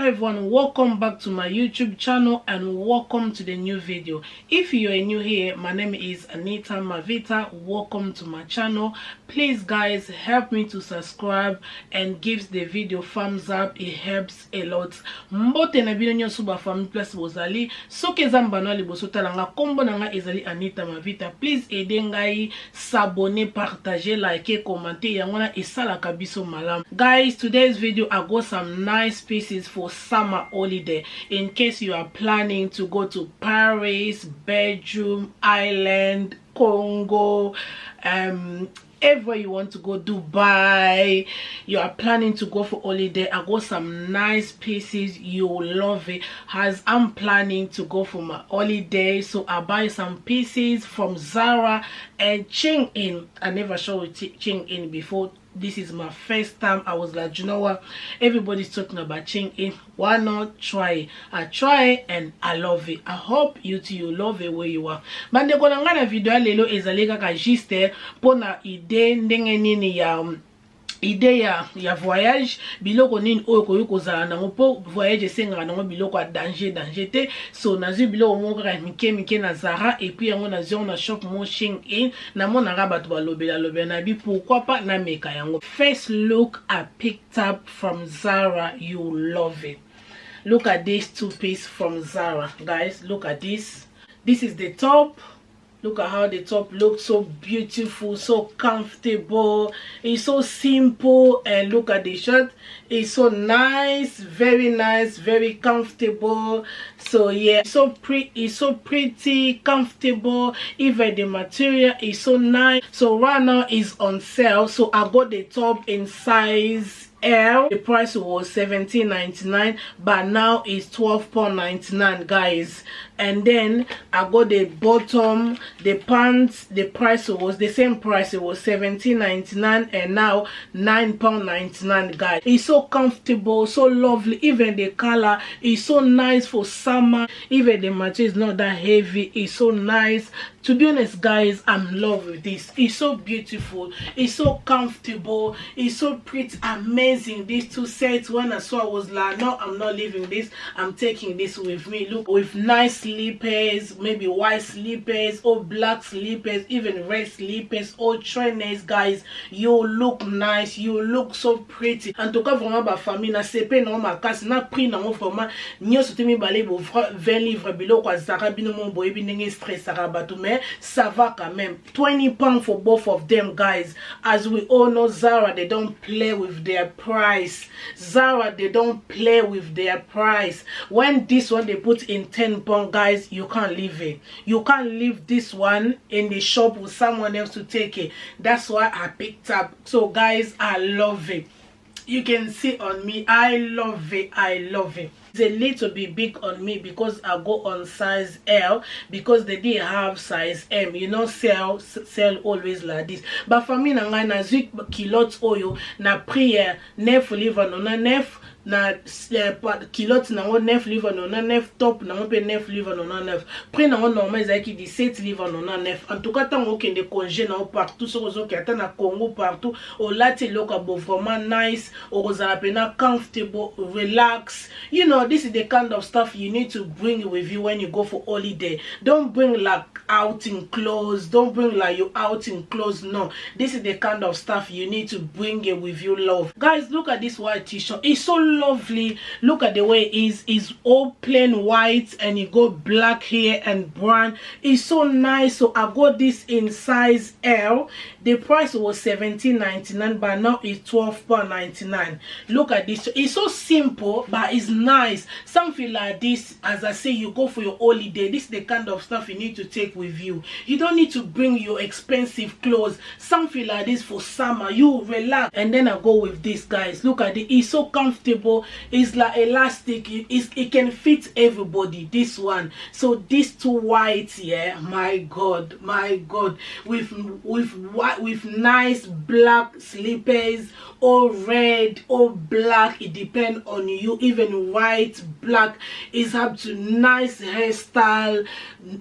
everyone, welcome back to my YouTube channel and welcome to the new video. If you are new here, my name is Anita Mavita. Welcome to my channel. Please guys, help me to subscribe and give the video thumbs up. It helps a lot. Mbote na video nyo suba family plus bozali soke zambano liboso talanga kombo nanga ezali Anita Mavita. Please aide ngai s'abonner, partager, liker, commenter yangona esala kabiso malam. Guys, today's video I got some nice pieces for summer holiday in case you are planning to go to Paris, Belgium, Ireland, Congo, everywhere you want to go, Dubai, you are planning to go for holiday. I got some nice pieces, you will love it. As I'm planning to go for my holiday, so I buy some pieces from Zara and Shein. I never showed Shein before. This is my first time. I was like, you know what, everybody's talking about Shein, why not try it? I try and I love it. I hope you too you love it where you are. But the gonna video lelo ezalega ka juste pona idee ndenge nini idée ya voyage biloko nini oyo koyoko zala nango po voyage senga nango biloko a danger te. So nazi biloko moko ka mike na Zara et puis yango nazi on a shop mo Shein na mona nga bato balobela na bi pourquoi pas na meka yango. First look I picked up from Zara, you love it. Look at these two pieces from Zara, guys. Look at this. This is the top. Look at how the top looks, so beautiful, so comfortable. It's so simple. And look at the shirt, it's so nice, very comfortable. So yeah, it's so pretty, comfortable. Even the material is so nice. So right now it's on sale, so I got the top in size L. The price was $17.99, but now it's £12.99, guys. And then I got the bottom, the pants. The price was the same price. It was $17.99 and now £9.99, guys. It's so comfortable, so lovely. Even the color is so nice for summer. Even the material is not that heavy. It's so nice. To be honest, guys, I'm in love with this. It's so beautiful. It's so comfortable. It's so pretty, amazing. These two sets. When I saw, I was like, no, I'm not leaving this. I'm taking this with me. Look, with nice slippers, maybe white slippers or black slippers, even red slippers or trainers, guys. You look nice. You look so pretty. En tout cas, vraiment, ma famille na CP na ma casse na prix na vraiment. Nyo soutenu balé bo 20 livres bilo kwa Zara bino mon boy binenge stress sarabatu mais ça va quand même. 20 pounds for both of them, guys. As we all know, Zara, they don't play with their price. Zara, they don't play with their price. When this one they put in 10 pounds, guys, you can't leave it. You can't leave this one in the shop with someone else to take it. That's why I picked up. So guys, I love it. You can see on me, I love it. It's a little bit big on me because I go on size L because they didn't have size M. You know, sell always like this. But for me, na zik kilot oyo na prière 9 livres 99 na kilot na 9 livres 99 top na 9 livres 99 prix na normal ezaki 17 livres 99. En tout cas, tant aucun de congé na partout sur ozo ki ata na Congo partout o lati loka bo vraiment nice o rozala pena comfortable, relax. You know, this is the kind of stuff you need to bring with you when you go for holiday. Don't bring like outing clothes. Don't bring like your outing clothes. No, this is the kind of stuff you need to bring it with you, love. Guys, look at this white t-shirt. It's so lovely. Look at the way it is. It's all plain white and you got black here and brown. It's so nice. So I got this in size L. The price was $17.99, but now it's £12.99. Look at this. It's so simple, but it's nice. Something like this, as I say, you go for your holiday. This is the kind of stuff you need to take with you. You don't need to bring your expensive clothes. Something like this for summer, you relax. And then I go with this, guys. Look at it. It's so comfortable. It's like elastic. It can fit everybody. This one. So these two whites, yeah, my god, with nice black slippers or red or black. It depends on you. Even white white, black. It's up to nice hairstyle,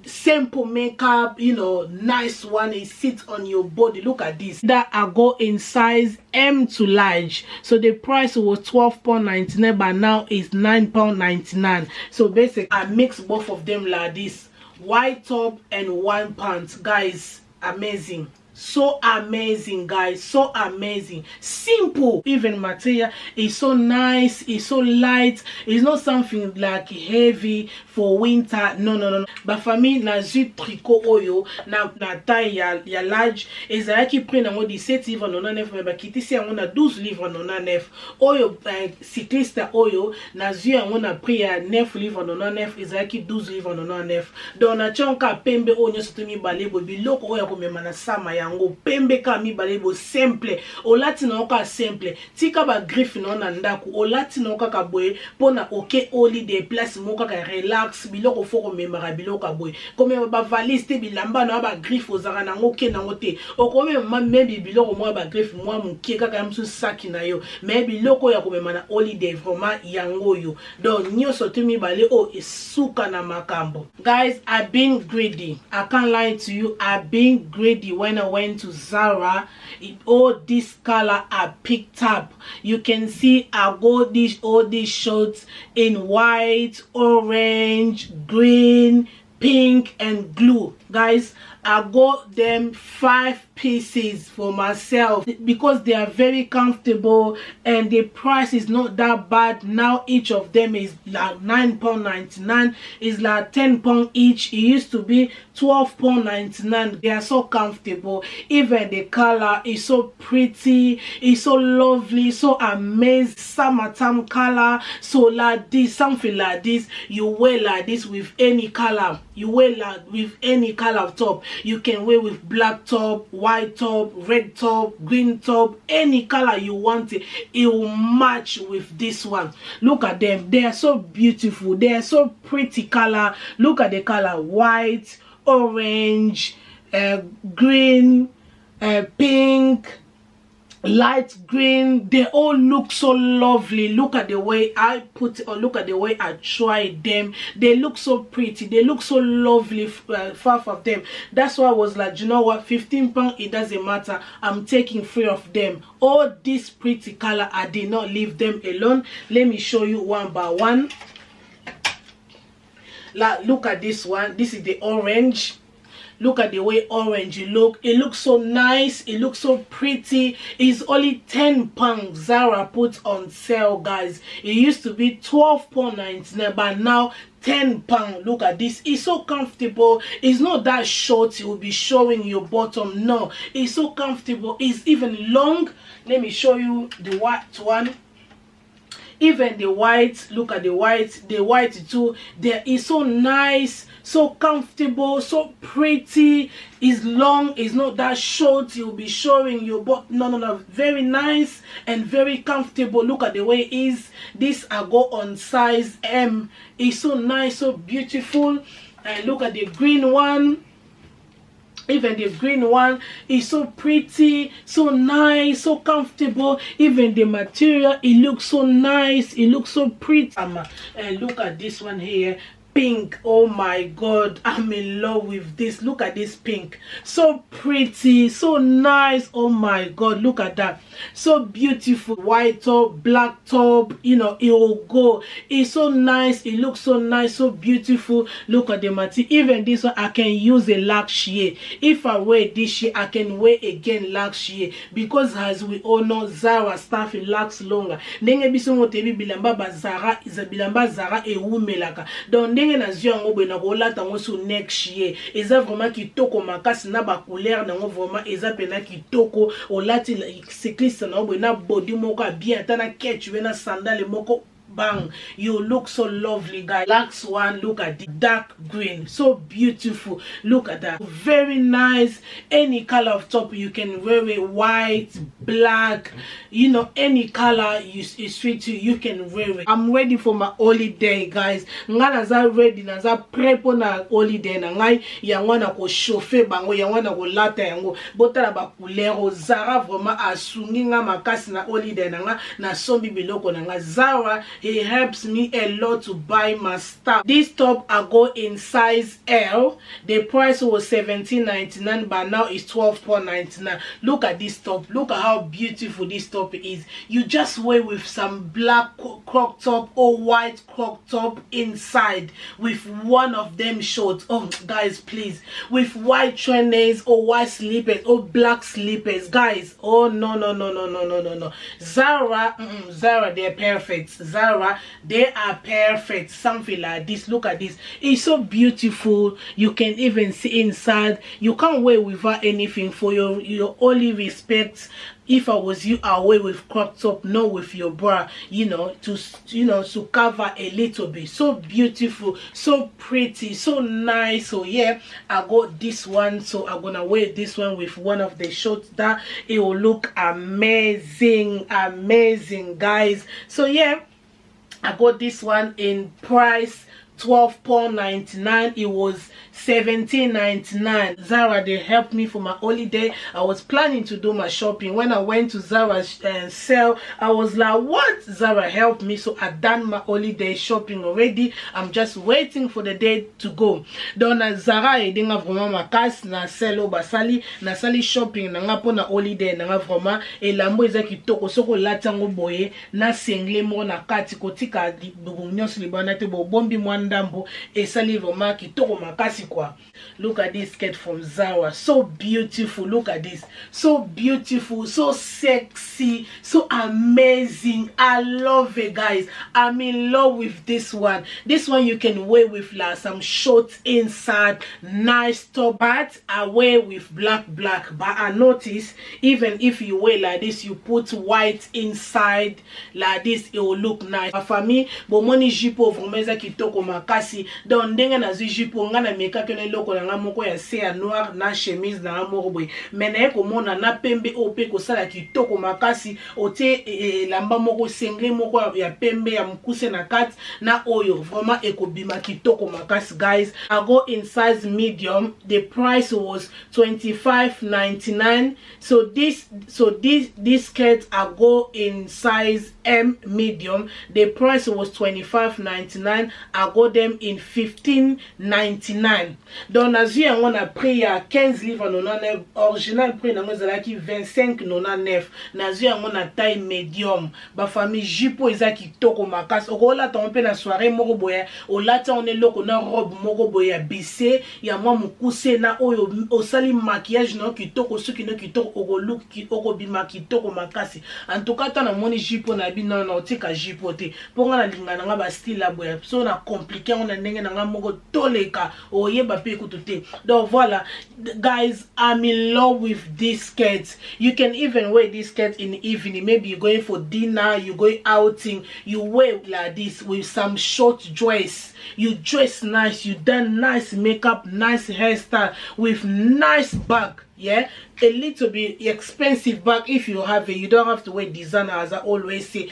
simple makeup, you know, nice one. It sits on your body. Look at this. That I go in size M to large. So the price was £12.99, but now it's £9.99. So basically I mix both of them like this, white top and white pants. Guys, amazing. So amazing, guys, so amazing. Simple. Even material is so nice, it's so light. It's not something like heavy for winter. No. But for me, na zu tricot oyo na taille ya large. Ezala ki prend nango 17 livres 99, ba kiti si yango na 12 livres 99. Oyo cycliste oyo na zu yango na prix ya 9 livres 99, ezala ki 12 livres 99. Donc na chonka pembe onyo sotomi balebo biloko oyo komema na sama ya ngo pembe ka mi balebo simple olati na oka simple tika ba griffe na na ndaku olati na oka ka boye pona oke oli de place moka ka relax biloko foko memara biloko boye comme ba valise te bilamba na ba griffe ozaka na ngoke na ngote okome maybe biloko mo ba griffe mo muke kaka msu saki na yo mais biloko ya komema na holiday vraiment yango yo donc nyoso tumi bale o esuka na makambo. Guys, I've been greedy. I can't lie to you. I've been greedy when I went to Zara. All this color I picked up. You can see I got all these shirts in white, orange, green, pink and blue. Guys, I got them 5 pieces for myself because they are very comfortable and the price is not that bad. Now each of them is like £9.99. It's like £10 each. It used to be £12.99. They are so comfortable. Even the color is so pretty, it's so lovely, so amazing. Summertime color. So like this, something like this, you wear like this with any color. You wear like with any color of top. You can wear with black top, white top, red top, green top, any color you want it. It will match with this one. Look at them. They are so beautiful. They are so pretty color. Look at the color: white, orange, green, pink, light green. They all look so lovely. Look at the way I put it, or look at the way I tried them. They look so pretty. They look so lovely. 5 of them. That's why I was like, you know what, £15, it doesn't matter. I'm taking 3 of them. All this pretty color, I did not leave them alone. Let me show you one by one. Like, look at this one. This is the orange. Look at the way orange it looks so nice, it looks so pretty. It's only £10 Zara put on sale, guys. It used to be £12.99, but now £10. Look at this. It's so comfortable. It's not that short it will be showing your bottom. No, it's so comfortable. It's even long. Let me show you the white one. Even the white, look at the white too. There is so nice, so comfortable, so pretty. It's long, it's not that short. You'll be showing your butt. No. Very nice and very comfortable. Look at the way it is. This I go on size M. It's so nice, so beautiful. And look at the green one. Even the green one is so pretty, so nice, so comfortable. Even the material, it looks so nice, it looks so pretty. And look at this one here, pink. Oh my god, I'm in love with this. Look at this pink, so pretty, so nice. Oh my god, look at that, so beautiful. White top, black top, you know, it will go. It's so nice, it looks so nice, so beautiful. Look at the material. Even this one, I can use a last year. If I wear this year, I can wear again last year, because as we all know, Zara stuff it lasts longer. Ndenge biso motebi bilamba ba Zara, bilamba Zara e wumelaka. Donc ndenge na zio ngo bena ko lata ngo su next year. Eza vraiment kitoko makasi na ba couleur na ngo vraiment eza pena kitoko. Olati cycliste na bena body moko bien tana ketch bena sandale moko. Bang, you look so lovely, guys. Last one, look at the dark green, so beautiful. Look at that, very nice. Any color of top you can wear it, white, black, you know, any color is fit to you can wear it. I'm ready for my holiday, guys. Ngana za ready na za prepo na holiday na ngai yangwana ko chauffer bango yangwana ko lata yango botala ba couleur Zara vraiment asungi nga makasi na holiday na nga na sombi biloko na nga. Zara It helps me a lot to buy my stuff. This top I go in size L. The price was $17.99, but now it's $12.99. Look at this top. Look at how beautiful this top is. You just wear with some black crop top or white crop top inside with one of them shorts. Oh guys, please, with white trainers or white slippers or black slippers, guys. Oh no. Zara, they're perfect. Zara, they are perfect. Something like this. Look at this. It's so beautiful. You can even see inside. You can't wear without anything. For your only respect, if I was you, I'll wear with crop top, not with your bra, to cover a little bit. So beautiful, so pretty, so nice. So yeah, I got this one, so I'm gonna wear this one with one of the shorts. That it will look amazing, guys. So yeah, I got this one in price £12.99. It was $17.99. Zara, they helped me for my holiday. I was planning to do my shopping. When I went to Zara's sale, I was like, what? Zara helped me, so I done my holiday shopping already. I'm just waiting for the day to go. Dona Zara edinga vraiment makas na selo basali na sali shopping na ngapo na holiday na vraiment elambo eza kitoko soko latango boye na sengle mo na kati kotika nyonso libana te bo bombi mwandambo esali vraiment kitoko makasi kwa. Look at this skirt from Zara, so beautiful. Look at this, so beautiful, so sexy, so amazing. I love it, guys. I'm in love with this one. This one you can wear with like some shorts inside, nice top. But I wear with black, but I notice even if you wear like this, you put white inside like this, it will look nice. For me, bomoni jipo vromeza kitoko makasi don ndenge na jipo ngana meka kene loko na moko ya se noir na chemise na moko boy mena ko mona na pembe ope ko sala kitoko makasi ote lamba moko sengle moko ya pembe ya mkuse na kat na oyo vraiment ekobima kitoko makasi. Guys, I go in size medium. The price was $25.99. So this skirt I go in size M medium. The price was $25.99. I got them in $15.99. Donc nazi yango na prix ya 15 livres 99. Original prix nango ezalaki 25.99. Nazi yango na taille medium. Ba famille jipo ezaki kitoko makasi. Okola ta mpe na soirée moko boya. Olata on eloko na robe moko boya bise ya mwa mukuse na oyo osali maquillage na kitoko soki no kitoko oko look oko bima kitoko makasi. En tout cas, na moni jipo na bino na otika jipo te. Ponga na lingana nga ba style la boya. So na compliqué on na ndenge na nga moko toleka oyeba pe kutote. Donc voilà, guys, I'm in love with this skirt. You can even wear this skirt in the evening. Maybe you're going for dinner, you're going outing, you wear like this with some short dress. You dress nice, you done nice makeup, nice hairstyle with nice bag. Yeah, a little bit expensive bag if you have it. You don't have to wear designer, as I always say.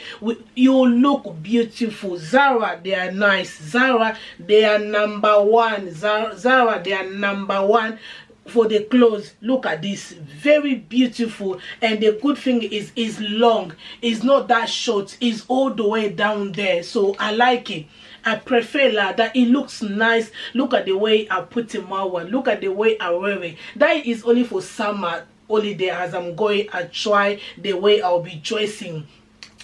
You look beautiful. Zara, they are nice. Zara, they are number one. Zara, they are number one for the clothes. Look at this, very beautiful. And the good thing is it's long, it's not that short, it's all the way down there. So I like it. I prefer that. It looks nice. Look at the way I put in my one. Look at the way I wear it. That is only for summer holiday. As I'm going, I try the way I'll be dressing.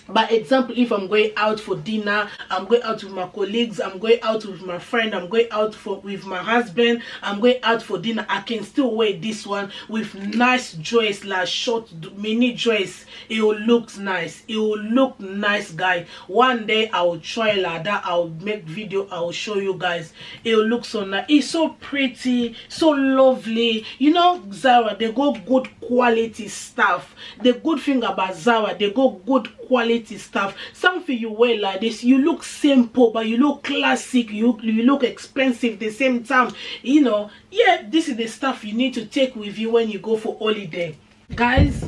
By example, if I'm going out for dinner, I'm going out with my colleagues, I'm going out with my friend, I'm going out with my husband, I'm going out for dinner, I can still wear this one with nice dress, like short mini dress. It will look nice. It will look nice, guys. One day I will try like that. I'll make video. I will show you guys. It will look so nice. It's so pretty, so lovely. You know, Zara, they go good quality stuff. The good thing about Zara, they go good quality stuff. Something you wear like this, you look simple but you look classic, you look expensive at the same time. You know, yeah, this is the stuff you need to take with you when you go for holiday. Guys,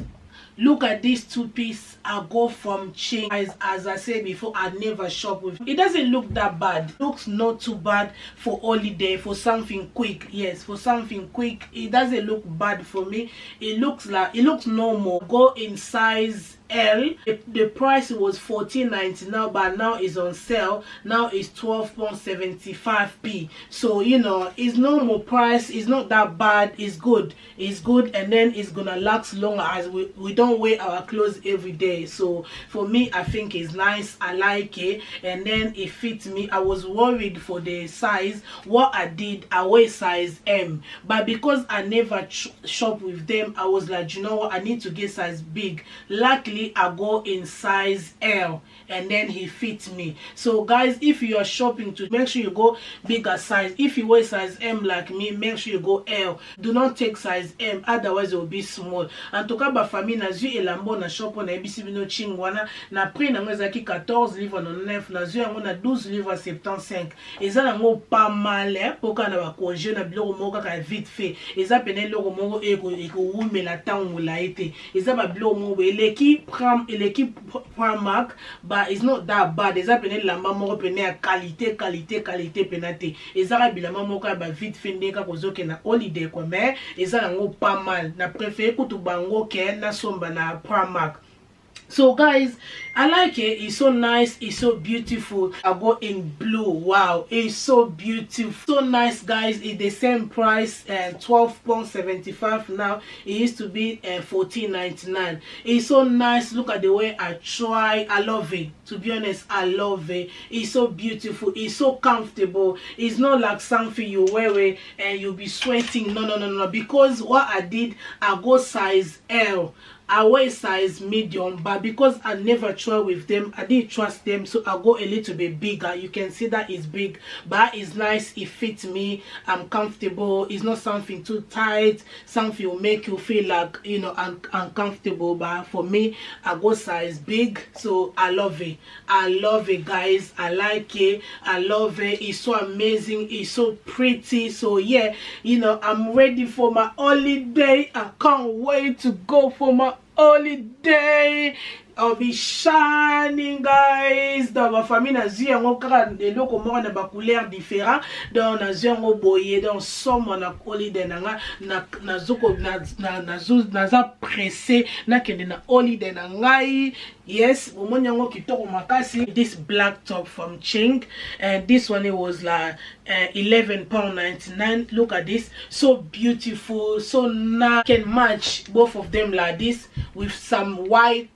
look at this two-piece I go from Shein. As I said before, I never shop with. It doesn't look that bad. It looks not too bad for holiday, for something quick. Yes, for something quick. It doesn't look bad for me. It looks normal. Go in size L. The price was $14.90 now, but now is on sale. Now it's £12.75p. So you know, it's normal price. It's not that bad. It's good. It's good, and then it's gonna last longer as we don't wear our clothes every day. So for me, I think it's nice. I like it, and then it fits me. I was worried for the size. What I did, I wear size M, but because I never shop with them, I was like, you know what, I need to get size big. Luckily I go in size L, and then he fits me. So guys, if you are shopping, to make sure you go bigger size. If you wear size M like me, make sure you go L. Do not take size M, otherwise it will be small. En tout cas, ba famille na zu elambo na shop na ebisi bino chingwana na prix na ngezaki 14 livres 99 na zu yango na 12 livres 75. Eza nango pas mal poka na ba congé na biloko moko ka vite fait. Eza pene loko moko eko umela tango la ete. Eza ba biloko moko l'équipe Primark, but it's not that bad. Eza pene lamba moko pene ya qualité penate. Eza ka bilamba moko ba vite fait ndeka kozoke na holiday kwa me. Eza nango pas mal. Na préféré kutu bango ke na somba na Primark. So guys, I like it. It's so nice. It's so beautiful. I go in blue. Wow, it's so beautiful, so nice guys. It's the same price, £12.75 now. It used to be $14.99. It's so nice. Look at the way I try. I love it. To be honest, I love it. It's so beautiful. It's so comfortable. It's not like something you wear it and you'll be sweating. No. Because what I did, I go size L. I wear size medium, but because I never try with them, I didn't trust them, so I go a little bit bigger. You can see that it's big, but it's nice. It fits me. I'm comfortable. It's not something too tight, something will make you feel like, you know, uncomfortable. But for me, I go size big, so I love it. I love it, guys. I like it. I love it. It's so amazing. It's so pretty. So yeah, you know, I'm ready for my holiday. I can't wait to go for my holiday. I'll be shining, guys. Dans ma famille, na zi yango kaka de loko moko na ba couleur différent. Dans na zi yango boye dans somme na holiday nanga na zoko na za pressé na kende na holiday na ngai. Yes, omoni yango kitoko makasi. This black top from Shein, and this one it was like £11.99. Look at this, so beautiful, so nice. Can match both of them like this with some white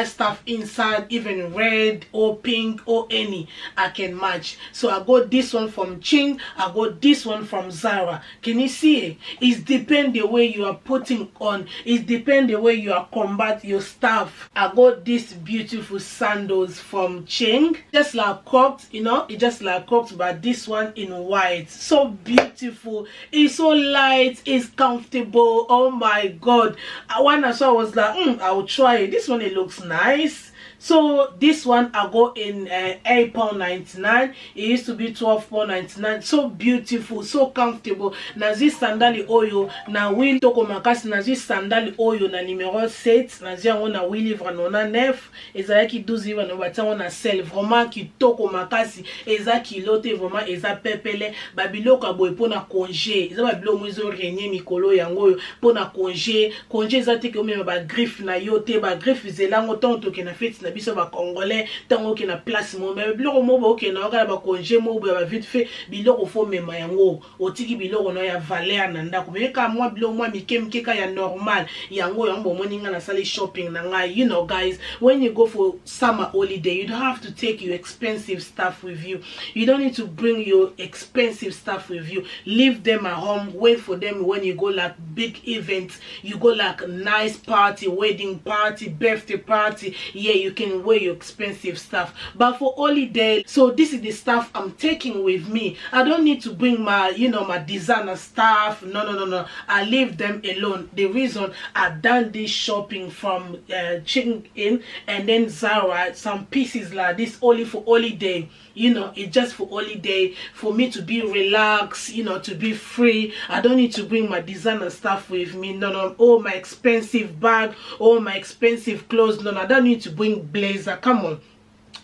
stuff inside, even red or pink or any. I can match. So I got this one from Shein. I got this one from Zara. Can you see it? It depends the way you are putting on. It depends the way you are combat your stuff. I got these beautiful sandals from Shein, just like cropped, you know, it just like cropped, but this one in white. So beautiful. It's so light. It's comfortable. Oh my god. When I saw, I was like, I will try it. This one, it looks nice. So this one I go in £8.99. It used to be £12.99. So beautiful, so comfortable. Na zi sandali oyo na wheel toko makasi. Na zi sandali oyo na numéro 7. Na zi yango na 8 livres 99. Eza ki 12 livres na bati yango na sel. Vraiment ki toko makasi. Eza ki lote vraiment eza pepele. Babiloko aboy po na congé. Eza babilo mwezo renye mikolo yango yo po na congé. Congé eza teke ome ba griffe na yote. Ba griffe zelango tonto ke na fete na biso ba congolais tango ki na place mo mais biloko mo ba ok na kala ba congé mo ba vite fait biloko fo mema yango otiki biloko no ya valeur na ndako mais ka moi biloko moi mikemke ka ya normal yango yango moninga na sali shopping na ngai. You know guys, when you go for summer holiday, you don't have to take your expensive stuff with you. You don't need to bring your expensive stuff with you. Leave them at home. Wait for them when you go like big events. You go like nice party, wedding party, birthday party. Yeah, you can wear your expensive stuff. But for holiday, so this is the stuff I'm taking with me. I don't need to bring my, you know, my designer stuff. No. I leave them alone. The reason I done this shopping from Shein and then Zara, some pieces like this only for holiday. You know, it's just for holiday, for me to be relaxed, you know, to be free. I don't need to bring my designer stuff with me. No. Oh, my expensive bag, oh, my expensive clothes. No, I don't need to bring blazer. Come on.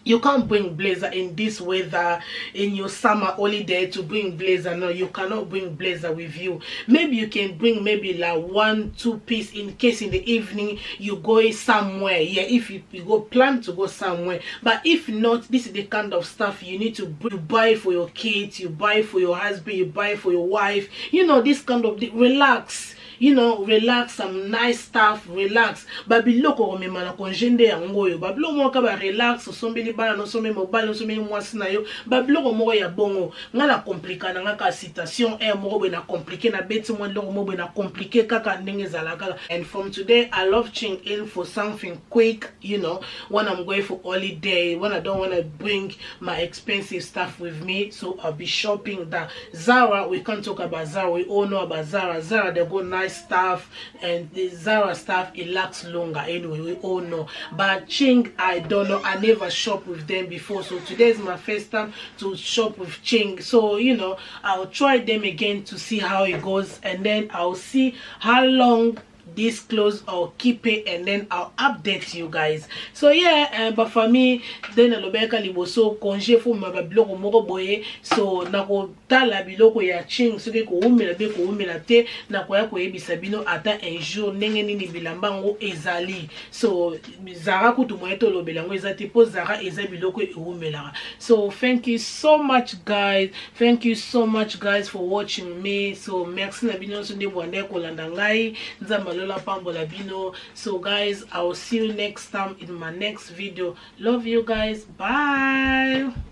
You can't bring blazer in this weather, in your summer holiday to bring blazer. No, you cannot bring blazer with you. Maybe you can bring maybe like 1-2 piece in case in the evening you go somewhere. Yeah, if you go plan to go somewhere. But if not, this is the kind of stuff you need to buy for your kids, you buy for your husband, you buy for your wife. You know, this kind of relax. You know, relax, some nice stuff, relax. Babi loko me mana konjende yangoyo. Babi loko mo kaba relax, sombili bana no some mobile no some mwasi na yo. Babi loko mo ya bongo. Ngala komplika na ngaka citation mo be na compliqué na beti mo loko mo be na compliqué kaka ndenge zalaka. And from today, I love Shein for something quick, you know, when I'm going for holiday, when I don't want to bring my expensive stuff with me, so I'll be shopping that. Zara, we can't talk about Zara. We all know about Zara. Zara, they go nice stuff, and the Zara stuff, it lasts longer anyway, we all know. But Shein, I don't know, I never shop with them before, so today is my first time to shop with Shein. So you know, I'll try them again to see how it goes, and then I'll see how long this clothes I'll keep it, and then I'll update you guys. So yeah, but for me then alobeka liboso congé for my blog moko boye, so nako tala biloko ya Shein soki ko umela be ko umela te nako ya ko yebisa bino ata un jour ndenge nini bilamba ngo ezali. So Zara kutu moyeto lobela ngo ezati po Zara eza biloko e umela. So thank you so much guys, thank you so much guys for watching me. So merci na bino so nde bwande ko landa ngai nzamba lola pambola bino. So guys, I will see you next time in my next video. Love you guys, bye.